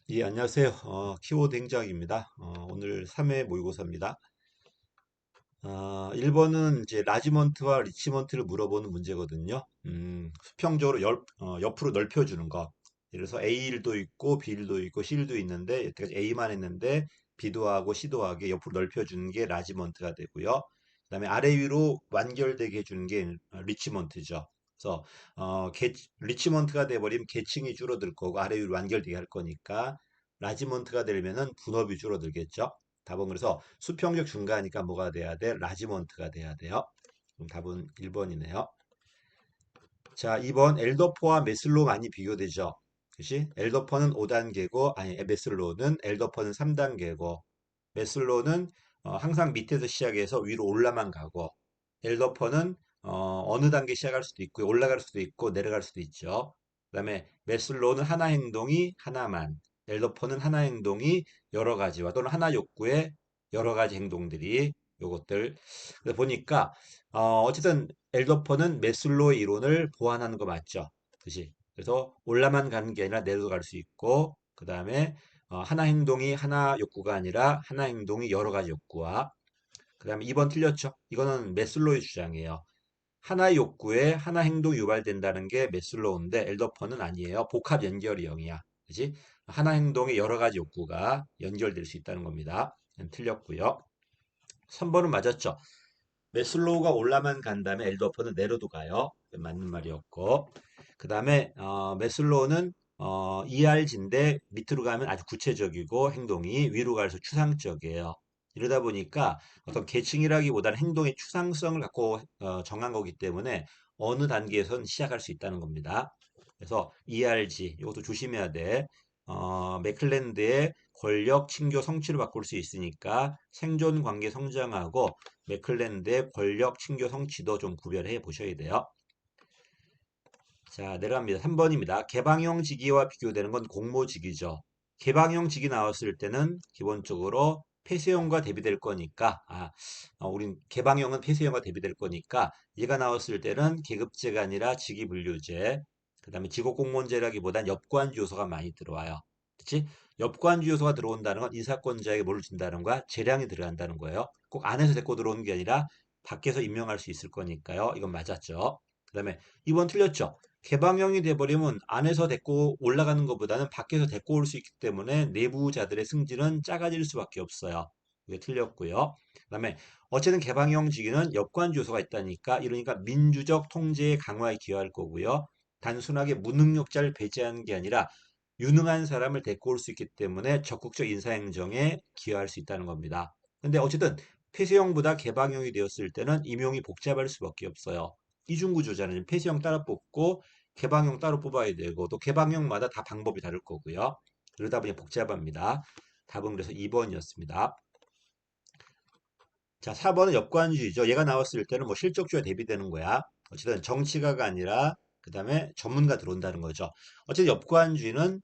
예, 안녕하세요. 키워드 행장입니다. 오늘 3회 모의고사입니다. 1번은 이제 라지먼트와 리치먼트를 물어보는 문제거든요. 수평적으로 옆으로 넓혀주는 거. 예를 들어서 A일도 있고, B일도 있고, C일도 있는데, 여태까지 A만 했는데, B도 하고 C도 하게 옆으로 넓혀주는 게 라지먼트가 되고요. 그 다음에 아래 위로 완결되게 해주는 게 리치먼트죠. 그래서, 리치먼트가 돼버리면 계층이 줄어들 거고, 아래 위로 완결되게 할 거니까, 라지먼트가 되면은 분업이 줄어들겠죠. 답은 그래서 수평적 중간이니까 뭐가 돼야 돼? 라지먼트가 돼야 돼요. 그럼 답은 1번이네요. 자, 2번 엘더퍼와 메슬로 많이 비교되죠. 그치? 엘더퍼는 5단계고, 아니, 메슬로는 엘더퍼는 3단계고, 메슬로는 항상 밑에서 시작해서 위로 올라만 가고, 엘더퍼는 어느 단계 시작할 수도 있고, 올라갈 수도 있고, 내려갈 수도 있죠. 그 다음에 메슬로는 하나 행동이 하나만, 엘더퍼는 하나 행동이 여러 가지와 또는 하나 욕구의 여러 가지 행동들이 요것들. 그래서 보니까 어쨌든 엘더퍼는 메슬로의 이론을 보완하는 거 맞죠? 그치? 그래서 올라만 가는 게 아니라 내려도 갈 수 있고, 그 다음에 하나 행동이 하나 욕구가 아니라 하나 행동이 여러 가지 욕구와, 그 다음에 2번 틀렸죠? 이거는 메슬로의 주장이에요. 하나의 욕구에 하나 행동이 유발된다는 게 메슬로우인데 엘더퍼는 아니에요. 복합 연결이 0이야. 그지? 하나 행동에 여러 가지 욕구가 연결될 수 있다는 겁니다. 틀렸고요. 3번은 맞았죠? 메슬로우가 올라만 간 다음에 엘더퍼는 내려도 가요. 맞는 말이었고. 그 다음에 메슬로우는 ERG인데 밑으로 가면 아주 구체적이고 행동이 위로 갈수록 추상적이에요. 이러다 보니까 어떤 계층이라기보다는 행동의 추상성을 갖고 정한 거기 때문에 어느 단계에선 시작할 수 있다는 겁니다. 그래서 ERG 이것도 조심해야 돼. 맥클랜드의 권력, 칭교, 성취를 바꿀 수 있으니까 생존 관계 성장하고 맥클랜드의 권력, 칭교, 성취도 좀 구별해 보셔야 돼요. 자, 내려갑니다. 3번입니다. 개방형 직위와 비교되는 건 공모직위죠. 개방형 직위 나왔을 때는 기본적으로 폐쇄형과 대비될 거니까, 우린 개방형은 폐쇄형과 대비될 거니까, 얘가 나왔을 때는 계급제가 아니라 직위분류제, 그 다음에 직업공무원제라기보단 엽관주 요소가 많이 들어와요. 그치? 엽관주 요소가 들어온다는 건 인사권자에게 뭐를 준다는 거야? 재량이 들어간다는 거예요. 꼭 안에서 데리고 들어오는 게 아니라 밖에서 임명할 수 있을 거니까요. 이건 맞았죠. 그 다음에 2번 틀렸죠. 개방형이 돼버리면 안에서 데리고 올라가는 것보다는 밖에서 데리고 올 수 있기 때문에 내부자들의 승진은 작아질 수밖에 없어요. 이게 틀렸고요. 그다음에 어쨌든 개방형 직위는 역관주 요소가 있다니까 이러니까 민주적 통제의 강화에 기여할 거고요. 단순하게 무능력자를 배제하는 게 아니라 유능한 사람을 데리고 올 수 있기 때문에 적극적 인사행정에 기여할 수 있다는 겁니다. 근데 어쨌든 폐쇄형보다 개방형이 되었을 때는 임용이 복잡할 수밖에 없어요. 이중구조잖아요. 폐쇄형 따로 뽑고 개방형 따로 뽑아야 되고 또 개방형마다 다 방법이 다를 거고요. 그러다 보니 복잡합니다. 답은 그래서 2번이었습니다. 자, 4번은 역관주의죠. 얘가 나왔을 때는 뭐 실적주에 대비되는 거야. 어쨌든 정치가가 아니라 그 다음에 전문가 들어온다는 거죠. 어쨌든 역관주의는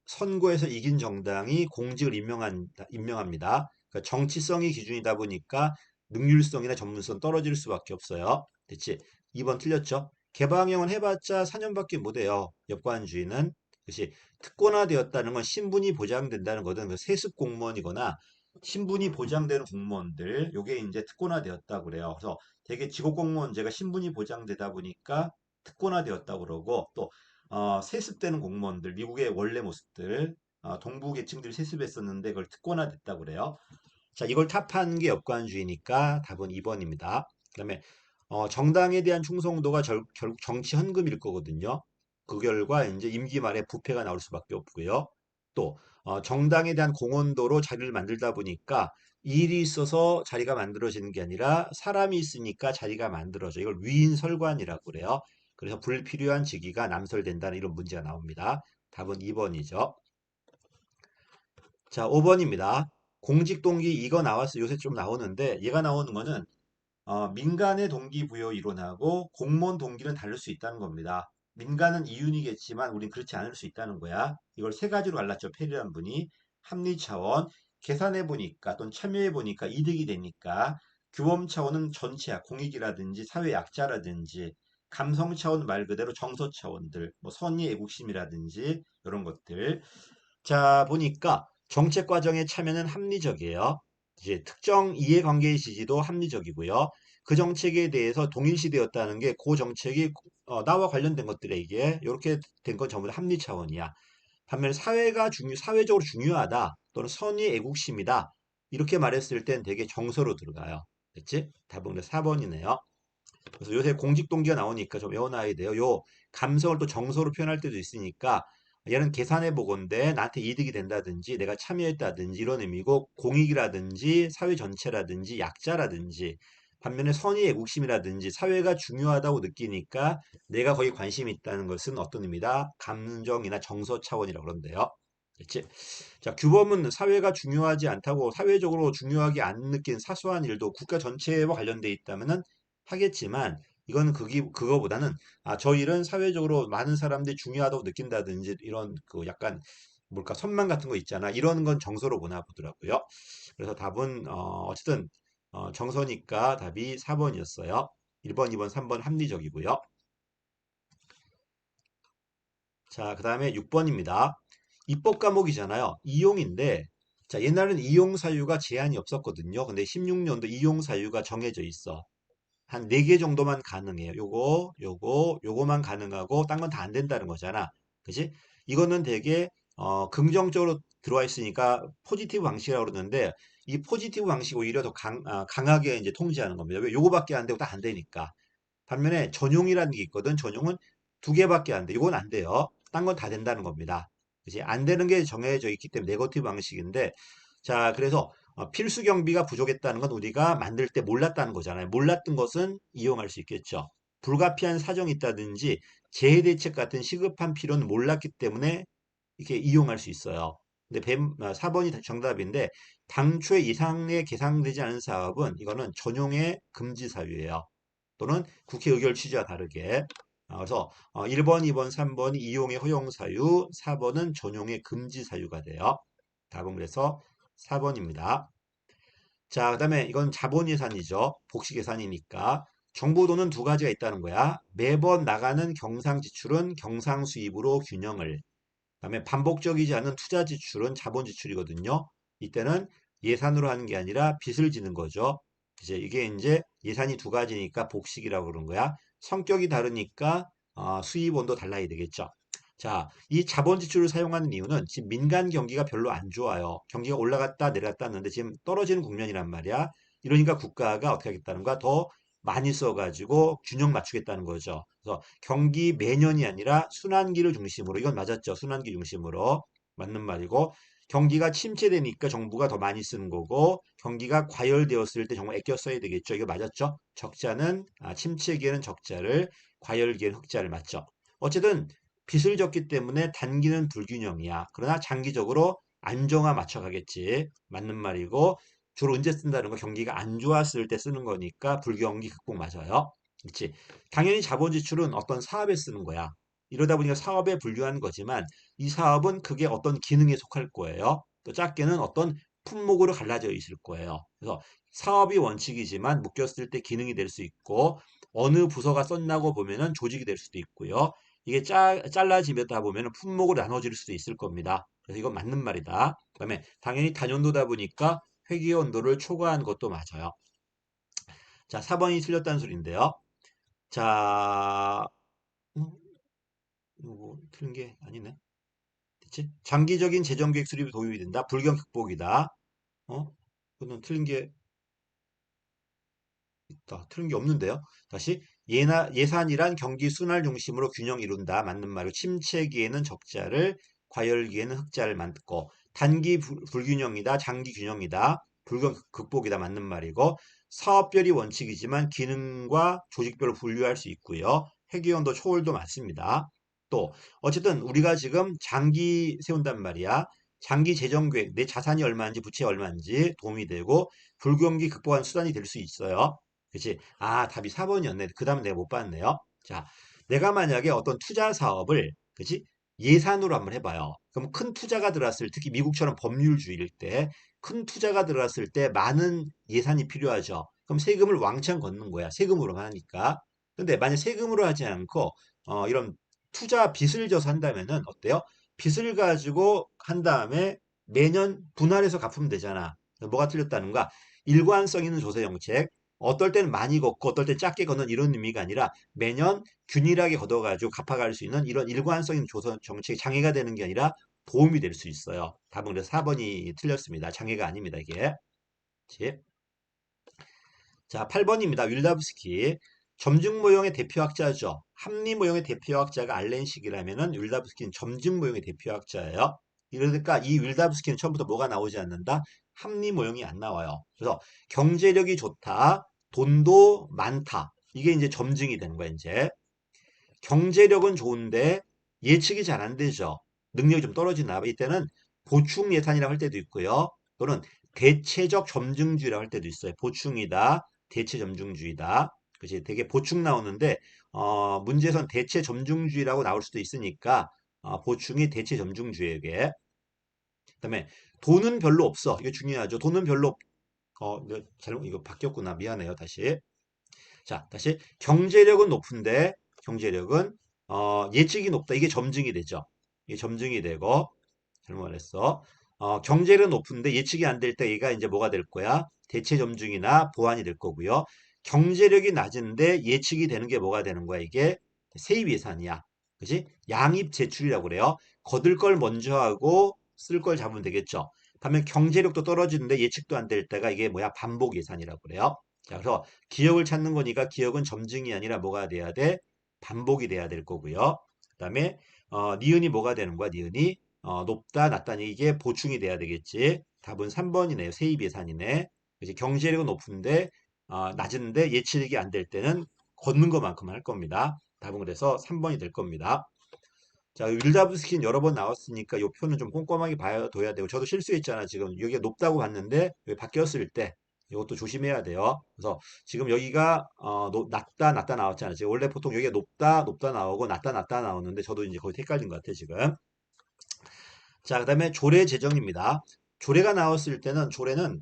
선거에서 이긴 정당이 공직을 임명합니다. 그러니까 정치성이 기준이다 보니까 능률성이나 전문성 떨어질 수밖에 없어요. 됐지? 2번 틀렸죠? 개방형은 해봤자 4년밖에 못해요. 역관주의는. 그것이 특권화되었다는 건 신분이 보장된다는 거든 그 세습 공무원이거나 신분이 보장되는 공무원들, 요게 이제 특권화되었다고 그래요. 그래서 되게 직업공무원제가 신분이 보장되다 보니까 특권화되었다고 그러고 또 세습되는 공무원들, 미국의 원래 모습들, 동부 계층들이 세습했었는데 그걸 특권화됐다고 그래요. 자, 이걸 탑하는 게 역관주의니까 답은 2번입니다. 그다음에 정당에 대한 충성도가 결국 정치 헌금일 거거든요. 그 결과 이제 임기 말에 부패가 나올 수밖에 없고요. 또 정당에 대한 공헌도로 자리를 만들다 보니까 일이 있어서 자리가 만들어지는 게 아니라 사람이 있으니까 자리가 만들어져. 이걸 위인설관이라고 그래요. 그래서 불필요한 직위가 남설된다는 이런 문제가 나옵니다. 답은 2번이죠. 자, 5번입니다. 공직 동기 이거 나왔어. 요새 좀 나오는데 얘가 나오는 거는 민간의 동기부여 이론하고 공무원 동기는 다를 수 있다는 겁니다. 민간은 이윤이겠지만 우린 그렇지 않을 수 있다는 거야. 이걸 세 가지로 갈랐죠. 페리란 분이. 합리 차원, 계산해 보니까 또는 참여해 보니까 이득이 되니까 규범 차원은 전체야. 공익이라든지 사회 약자라든지 감성 차원 말 그대로 정서 차원들, 뭐 선의 애국심이라든지 이런 것들. 자, 보니까 정책 과정의 참여는 합리적이에요. 이제 특정 이해관계의 지지도 합리적이고요. 그 정책에 대해서 동일시되었다는 게 그 정책이 나와 관련된 것들에 이게 이렇게 된 건 전부 다 합리 차원이야. 반면에 사회적으로 중요하다 또는 선의 애국심이다 이렇게 말했을 땐 되게 정서로 들어가요. 됐지? 답은 4번이네요. 그래서 요새 공직 동기가 나오니까 좀 외워놔야 돼요. 요 감성을 또 정서로 표현할 때도 있으니까 얘는 계산해 보건데 나한테 이득이 된다든지 내가 참여했다든지 이런 의미고 공익이라든지 사회 전체라든지 약자라든지 반면에 선의 애국심이라든지 사회가 중요하다고 느끼니까 내가 거기 관심이 있다는 것은 어떤 의미다? 감정이나 정서 차원이라고 그런대요. 됐지? 자, 규범은 사회가 중요하지 않다고 사회적으로 중요하게 안 느낀 사소한 일도 국가 전체와 관련돼 있다면은 하겠지만 이건 그거보다는 저 일은 사회적으로 많은 사람들이 중요하다고 느낀다든지 이런 그 약간 뭘까 선망 같은 거 있잖아. 이런 건 정서로 보나 보더라고요. 그래서 답은 어쨌든 정서니까 답이 4번이었어요. 1번, 2번, 3번 합리적이고요. 자, 그 다음에 6번입니다. 입법 과목이잖아요. 이용인데, 자, 옛날에는 이용 사유가 제한이 없었거든요. 근데 16년도 이용 사유가 정해져 있어. 한 4개 정도만 가능해요. 요거만 가능하고, 딴 건 다 안 된다는 거잖아. 그지? 이거는 되게, 긍정적으로 들어와 있으니까 포지티브 방식이라고 그러는데, 이 포지티브 방식 오히려 더 강하게 이제 통제하는 겁니다. 왜 요거밖에 안 되고 다 안 되니까. 반면에 전용이라는 게 있거든. 전용은 2개밖에 안 돼. 이건 안 돼요. 딴 건 다 된다는 겁니다. 그치? 안 되는 게 정해져 있기 때문에 네거티브 방식인데 자, 그래서 필수 경비가 부족했다는 건 우리가 만들 때 몰랐다는 거잖아요. 몰랐던 것은 이용할 수 있겠죠. 불가피한 사정이 있다든지 재해 대책 같은 시급한 필요는 몰랐기 때문에 이렇게 이용할 수 있어요. 근데 4번이 정답인데 당초에 이상에 계상되지 않은 사업은 이거는 전용의 금지 사유예요. 또는 국회 의결 취지와 다르게. 그래서 1번, 2번, 3번이 이용의 허용 사유, 4번은 전용의 금지 사유가 돼요. 답은 그래서 4번입니다. 자, 그다음에 이건 자본 예산이죠. 복식 예산이니까. 정부돈은 두 가지가 있다는 거야. 매번 나가는 경상 지출은 경상 수입으로 균형을. 그다음에 반복적이지 않은 투자 지출은 자본 지출이거든요. 이때는 예산으로 하는 게 아니라 빚을 지는 거죠. 이게 이제 예산이 두 가지니까 복식이라고 그런 거야. 성격이 다르니까 수입원도 달라야 되겠죠. 자, 이 자본 지출을 사용하는 이유는 지금 민간 경기가 별로 안 좋아요. 경기가 올라갔다 내려갔다 하는데 지금 떨어지는 국면이란 말이야. 이러니까 국가가 어떻게 하겠다는 거야? 더 많이 써가지고 균형 맞추겠다는 거죠. 그래서 경기 매년이 아니라 순환기를 중심으로 이건 맞았죠. 순환기 중심으로 맞는 말이고 경기가 침체되니까 정부가 더 많이 쓰는 거고 경기가 과열되었을 때 정말 아껴 써야 되겠죠. 이거 맞았죠. 적자는 침체기에는 적자를 과열기에는 흑자를 맞죠. 어쨌든 빚을 졌기 때문에 단기는 불균형이야. 그러나 장기적으로 안정화 맞춰가겠지. 맞는 말이고 주로 언제 쓴다는 거 경기가 안 좋았을 때 쓰는 거니까 불경기 극복 맞아요. 그렇지. 당연히 자본 지출은 어떤 사업에 쓰는 거야. 이러다 보니까 사업에 분류하는 거지만 이 사업은 그게 어떤 기능에 속할 거예요. 또 작게는 어떤 품목으로 갈라져 있을 거예요. 그래서 사업이 원칙이지만 묶였을 때 기능이 될 수 있고 어느 부서가 썼나고 보면은 조직이 될 수도 있고요. 이게 잘라지다 보면은 품목으로 나눠질 수도 있을 겁니다. 그래서 이건 맞는 말이다. 그다음에 당연히 단연도다 보니까 회귀 온도를 초과한 것도 맞아요. 자, 4번이 틀렸다는 소리인데요. 자, 이거 틀린 게 아니네. 그치? 장기적인 재정계획 수립이 도입이 된다. 불경 극복이다. 그거는 틀린 게 있다. 틀린 게 없는데요. 다시 예산이란 경기 순환 중심으로 균형 이룬다. 맞는 말이고 침체기에는 적자를 과열기에는 흑자를 만들고 단기 불균형이다. 장기 균형이다. 불경 극복이다. 맞는 말이고 사업별이 원칙이지만 기능과 조직별로 분류할 수 있고요. 회계연도 초월도 맞습니다. 또 어쨌든 우리가 지금 장기 세운단 말이야. 장기 재정 계획, 내 자산이 얼마인지 부채 얼마인지 도움이 되고 불경기 극복한 수단이 될 수 있어요. 그치? 답이 4번이었네. 그 다음에 내가 못 봤네요. 자, 내가 만약에 어떤 투자 사업을, 그치? 예산으로 한번 해봐요. 그럼 큰 투자가 들어왔을, 특히 미국처럼 법률주의일 때, 큰 투자가 들어왔을 때 많은 예산이 필요하죠. 그럼 세금을 왕창 걷는 거야. 세금으로만 하니까. 근데 만약 세금으로 하지 않고, 이런 투자 빚을 져서 한다면은 어때요? 빚을 가지고 한 다음에 매년 분할해서 갚으면 되잖아. 뭐가 틀렸다는가? 일관성 있는 조세 정책. 어떨 때는 많이 걷고 어떨 때 작게 걷는 이런 의미가 아니라 매년 균일하게 걷어가지고 갚아갈 수 있는 이런 일관성 있는 조세 정책이 장애가 되는 게 아니라 도움이 될 수 있어요. 답은 그래서 4번이 틀렸습니다. 장애가 아닙니다, 이게. 그치? 자, 8번입니다. 윌다브스키. 점증 모형의 대표학자죠. 합리 모형의 대표학자가 알렌식이라면은 윌다브스키는 점증 모형의 대표학자예요. 이러니까 이 윌다브스키는 처음부터 뭐가 나오지 않는다? 합리 모형이 안 나와요. 그래서 경제력이 좋다, 돈도 많다. 이게 이제 점증이 되는 거야, 이제. 경제력은 좋은데 예측이 잘 안 되죠. 능력이 좀 떨어지나 봐. 이때는 보충 예산이라고 할 때도 있고요. 또는 대체적 점증주의라고 할 때도 있어요. 보충이다, 대체 점증주의다. 그치? 되게 보충 나오는데 문제에선 대체 점증주의라고 나올 수도 있으니까 보충이 대체 점증주의에게. 그다음에 돈은 별로 없어. 이게 중요하죠. 돈은 별로 이거 잘못 이거 바뀌었구나. 미안해요. 다시. 자, 다시 경제력은 높은데 경제력은 예측이 높다. 이게 점증이 되죠. 이게 점증이 되고 잘못 말했어. 경제력은 높은데 예측이 안 될 때 얘가 이제 뭐가 될 거야? 대체 점증이나 보완이 될 거고요. 경제력이 낮은데 예측이 되는 게 뭐가 되는 거야? 이게 세입 예산이야. 그지? 양입 제출이라고 그래요. 거둘 걸 먼저 하고 쓸 걸 잡으면 되겠죠. 반면 경제력도 떨어지는데 예측도 안 될 때가 이게 뭐야? 반복 예산이라고 그래요. 자, 그래서 기억을 찾는 거니까 기억은 점증이 아니라 뭐가 돼야 돼? 반복이 돼야 될 거고요. 그다음에 니은이 뭐가 되는 거야? 니은이 높다, 낮다니 이게 보충이 돼야 되겠지. 답은 3번이네요. 세입 예산이네. 이제 경제력은 높은데 낮은데 예측이 안 될 때는 걷는 것만큼 할 겁니다. 답은 그래서 3번이 될 겁니다. 자, 윌다브스키는 여러 번 나왔으니까 이 표는 좀 꼼꼼하게 봐둬야 되고 저도 실수했잖아. 지금 여기가 높다고 봤는데 여기 바뀌었을 때 이것도 조심해야 돼요. 그래서 지금 여기가 낮다 낮다 나왔잖아요. 지금 원래 보통 여기가 높다 높다 나오고 낮다 낮다 나오는데 저도 이제 거의 헷갈린 것 같아 지금. 자, 그다음에 조례 제정입니다. 조례가 나왔을 때는 조례는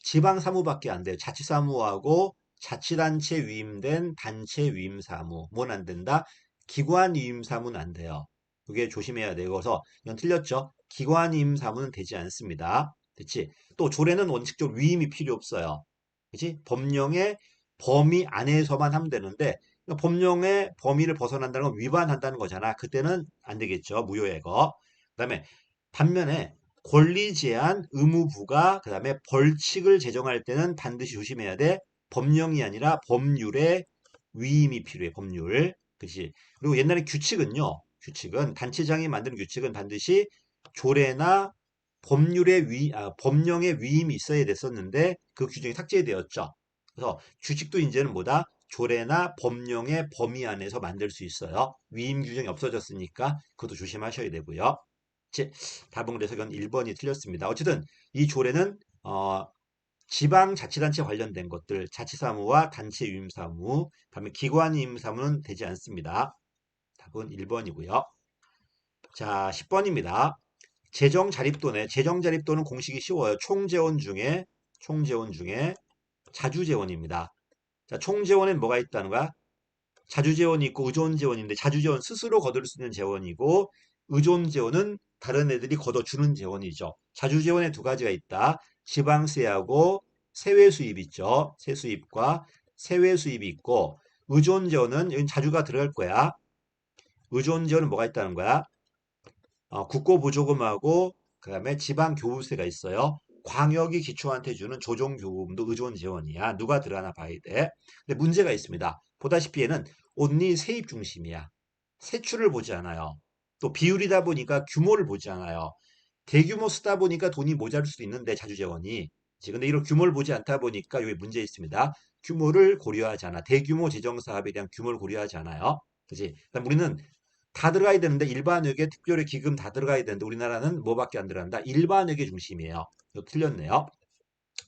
지방 사무밖에 안 돼요. 자치사무하고 자치단체 위임된 단체 위임 사무. 뭔 안 된다? 기관 위임 사무는 안 돼요. 그게 조심해야 돼요. 그래서 이건 틀렸죠. 기관 위임 사무는 되지 않습니다. 그렇지? 또 조례는 원칙적으로 위임이 필요 없어요. 그렇지? 법령의 범위 안에서만 하면 되는데 그러니까 법령의 범위를 벗어난다는 건 위반한다는 거잖아. 그때는 안 되겠죠. 무효예거. 그다음에 반면에 권리 제한 의무부가 그다음에 벌칙을 제정할 때는 반드시 조심해야 돼. 법령이 아니라 법률의 위임이 필요해. 법률. 그치? 그리고 옛날에 규칙은요. 규칙은 단체장이 만드는 규칙은 반드시 조례나 법령의 위임이 있어야 됐었는데 그 규정이 삭제되었죠. 그래서 규칙도 이제는 뭐다? 조례나 법령의 범위 안에서 만들 수 있어요. 위임 규정이 없어졌으니까 그것도 조심하셔야 되고요. 답은 그래서 이건 1번이 틀렸습니다. 어쨌든 이 조례는 지방자치단체 관련된 것들, 자치사무와 단체 유임사무, 다음에 기관 유임사무는 되지 않습니다. 답은 1번이고요. 자, 10번입니다. 재정자립도네. 재정자립도는 공식이 쉬워요. 총재원 중에 자주재원입니다. 자, 총재원엔 뭐가 있다는 거야? 자주재원이 있고 의존재원인데 자주재원 스스로 거둘 수 있는 재원이고 의존재원은 다른 애들이 걷어주는 재원이죠. 자주재원에 두 가지가 있다. 지방세하고 세외수입 있죠. 세수입과 세외수입이 있고 의존재원은 여기 자주가 들어갈 거야. 의존재원은 뭐가 있다는 거야? 국고보조금하고 그 다음에 지방교부세가 있어요. 광역이 기초한테 주는 조정교부금도 의존재원이야. 누가 들어가나 봐야 돼. 근데 문제가 있습니다. 보다시피 얘는 온리 세입 중심이야. 세출을 보지 않아요. 또 비율이다 보니까 규모를 보지 않아요. 대규모 쓰다 보니까 돈이 모자랄 수도 있는데 자주재원이. 근데 이런 규모를 보지 않다 보니까 여기 문제 있습니다. 규모를 고려하지 않아. 대규모 재정사업에 대한 규모를 고려하지 않아요. 그지? 그다음 우리는 다 들어가야 되는데 일반회계, 특별회, 기금 다 들어가야 되는데 우리나라는 뭐밖에 안 들어간다? 일반회계 중심이에요. 이거 틀렸네요.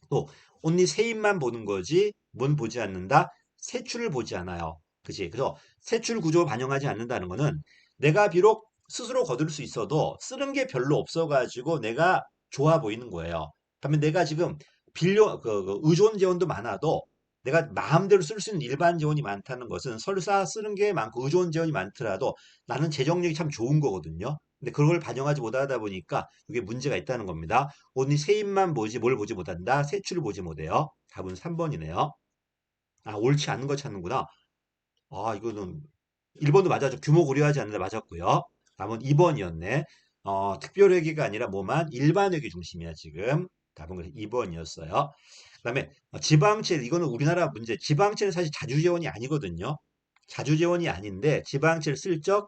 또 온리 세입만 보는 거지 뭔 보지 않는다? 세출을 보지 않아요. 그치? 그래서 세출 구조 반영하지 않는다는 거는 내가 비록 스스로 거둘 수 있어도 쓰는 게 별로 없어가지고 내가 좋아 보이는 거예요. 그러면 내가 지금 의존 재원도 많아도 내가 마음대로 쓸 수 있는 일반 재원이 많다는 것은 설사 쓰는 게 많고 의존 재원이 많더라도 나는 재정력이 참 좋은 거거든요. 근데 그걸 반영하지 못하다 보니까 이게 문제가 있다는 겁니다. 오늘 세입만 보지 뭘 보지 못한다. 세출을 보지 못해요. 답은 3번이네요. 아, 옳지 않는 걸 찾는구나. 아, 이거는 1번도 맞아죠. 규모 고려하지 않는다 맞았고요. 답은 2번이었네. 특별회계가 아니라 뭐만 일반회계 중심이야 지금. 답은 그래서 2번이었어요. 그다음에 지방채 이거는 우리나라 문제. 지방채는 사실 자주재원이 아니거든요. 자주재원이 아닌데 지방채를 슬쩍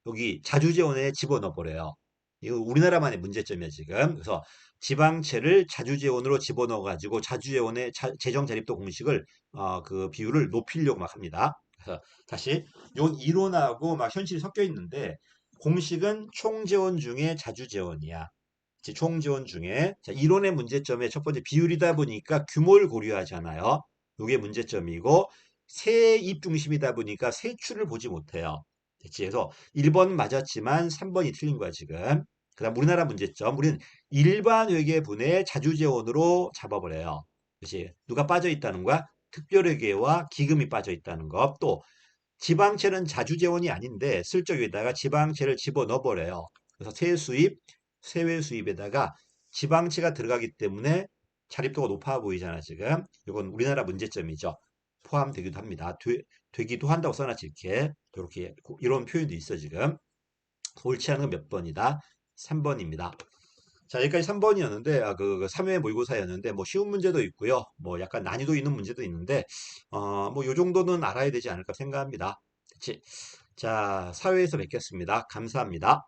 여기 자주재원에 집어넣어 버려요. 이거 우리나라만의 문제점이야 지금. 그래서 지방채를 자주재원으로 집어넣어 가지고 자주재원의 재정자립도 공식을 그 비율을 높이려고 막 합니다. 그래서 다시 요 이론하고 막 현실이 섞여 있는데 공식은 총재원 중에 자주재원이야. 총지원 중에 자, 이론의 문제점의 첫 번째 비율이다 보니까 규모를 고려하잖아요. 이게 문제점이고 세입 중심이다 보니까 세출을 보지 못해요. 됐지? 그래서 1번 맞았지만 3번이 틀린 거야 지금. 그다음 우리나라 문제점 우리는 일반 회계분의 자주재원으로 잡아버려요. 그렇지? 누가 빠져 있다는 거야? 특별회계와 기금이 빠져 있다는 거. 또 지방채는 자주재원이 아닌데 슬쩍 여기다가 지방채를 집어넣어 버려요. 그래서 세수입, 세외수입에다가 지방채가 들어가기 때문에 자립도가 높아 보이잖아 지금. 이건 우리나라 문제점이죠. 포함되기도 합니다. 되기도 한다고 써놨지 이렇게. 이렇게 이런 표현도 있어 지금. 옳지 않은 건 몇 번이다? 3번입니다. 자, 여기까지 3번이었는데, 그 3회 모의고사였는데, 뭐 쉬운 문제도 있고요. 뭐 약간 난이도 있는 문제도 있는데, 뭐 요 정도는 알아야 되지 않을까 생각합니다. 그치? 자, 사회에서 뵙겠습니다. 감사합니다.